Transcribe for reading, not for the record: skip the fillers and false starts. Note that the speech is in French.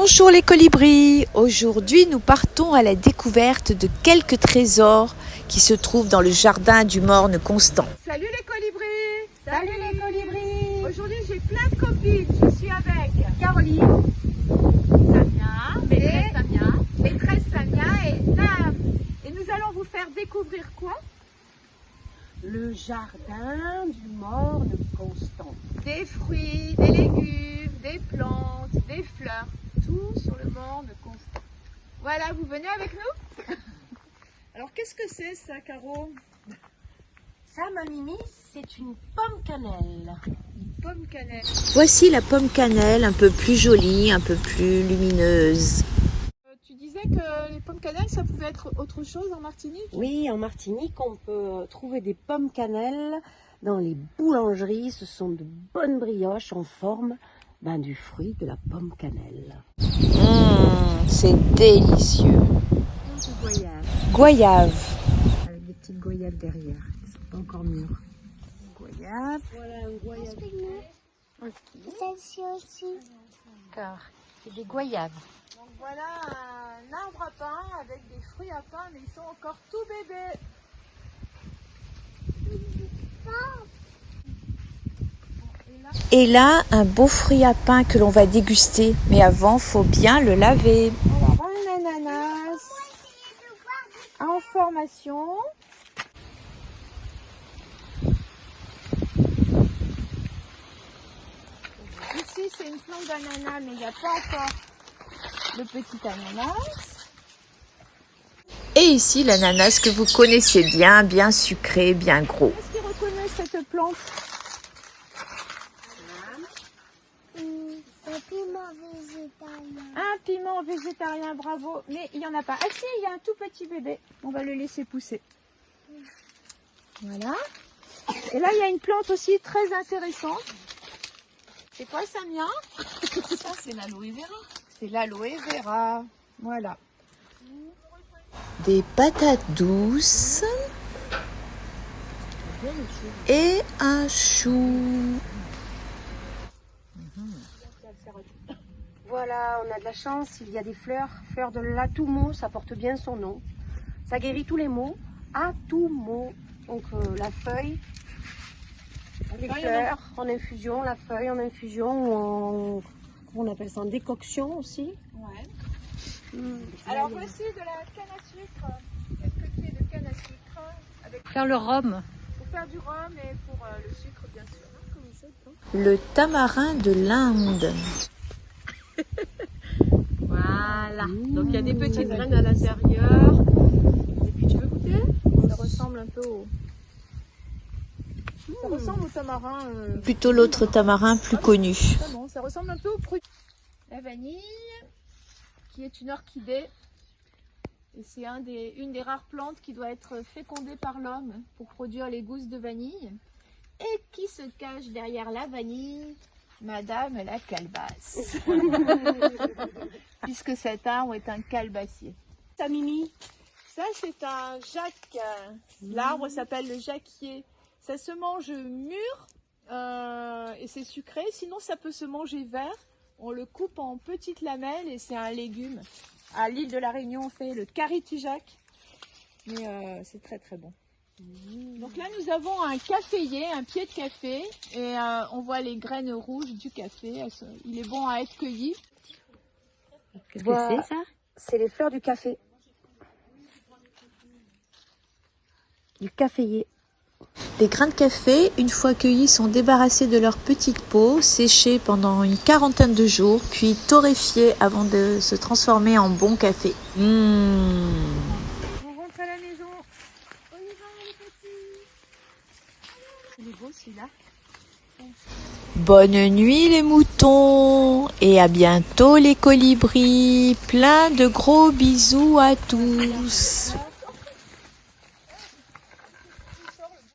Bonjour les colibris. Aujourd'hui, nous partons à la découverte de quelques trésors qui se trouvent dans le jardin du morne Constant. Salut les colibris. Salut les colibris. Aujourd'hui, j'ai plein de copines. Je suis avec Caroline, Samia, maîtresse Samia et Nam. Et nous allons vous faire découvrir quoi? Le jardin du morne Constant. Des fruits, des légumes, des plantes, des fleurs, tout sur le morne Constant. Voilà, vous venez avec nous? Alors, qu'est-ce que c'est ça, Caro? Ça, ma Mimi, c'est une pomme cannelle. Une pomme cannelle. Voici la pomme cannelle, un peu plus jolie, un peu plus lumineuse. Tu disais que les pommes cannelle, ça pouvait être autre chose en Martinique? Oui, en Martinique, on peut trouver des pommes cannelle dans les boulangeries. Ce sont de bonnes brioches en forme du fruit de la pomme cannelle. C'est délicieux. Goyave. Avec des petites goyaves derrière, qui sont pas encore mûres. Goyave. Voilà un goyave. Celle-ci aussi. D'accord, c'est des goyaves. Donc voilà un arbre à pain avec des fruits à pain, mais ils sont encore tout bébés. Et là, un beau fruit à pain que l'on va déguster. Mais avant, faut bien le laver. Alors un ananas en formation. Ici c'est une plante d'ananas, mais il n'y a pas encore le petit ananas. Et ici, l'ananas que vous connaissez bien sucré, bien gros. Est-ce qu'ils reconnaissent cette plante? Un piment végétalien. Un piment végétarien, bravo. Mais il n'y en a pas. Ah si, il y a un tout petit bébé. On va le laisser pousser. Voilà. Et là, il y a une plante aussi très intéressante. C'est quoi, Samia? Ça, c'est l'aloe vera. C'est l'aloe vera. Voilà. Des patates douces et un chou. Voilà, on a de la chance, il y a des fleurs de l'atoumo, ça porte bien son nom. Ça guérit tous les maux. Atoumo, donc la feuille, les fleurs en infusion, la feuille en infusion, ou en, on appelle ça en décoction aussi. Ouais. Alors voici de la canne à sucre. Quelques pieds de canne à sucre. Avec... Faire le rhum. Pour faire du rhum et pour le sucre, bien sûr. Comment c'est, toi? Le tamarin de l'Inde. Voilà. Donc il y a des petites graines à l'intérieur. Et puis tu veux goûter? Ça ressemble un peu au... Ça ressemble au tamarin. Plutôt l'autre tamarin plus connu. Ah bon, ça ressemble un peu au fruit. La vanille, qui est une orchidée. Et c'est une des rares plantes qui doit être fécondée par l'homme pour produire les gousses de vanille. Et qui se cache derrière la vanille? Madame la calebasse. Puisque cet arbre est un calebassier. Ça, Mimi? Ça, c'est un jacque. L'arbre s'appelle le jacquier. Ça se mange mûr et c'est sucré. Sinon, ça peut se manger vert. On le coupe en petites lamelles et c'est un légume. À l'île de la Réunion, on fait le caritujac. Mais c'est très très bon. Donc là, nous avons un caféier, un pied de café. Et on voit les graines rouges du café. Il est bon à être cueilli. Qu'est-ce que c'est ça? C'est les fleurs du café. Du caféier. Les grains de café, une fois cueillis, sont débarrassés de leur petite peau, séchés pendant une quarantaine de jours, puis torréfiés avant de se transformer en bon café. On rentre à la maison. On y va, les petits. Il est beau celui-là. Bonne nuit les moutons et à bientôt les colibris. Plein de gros bisous à tous.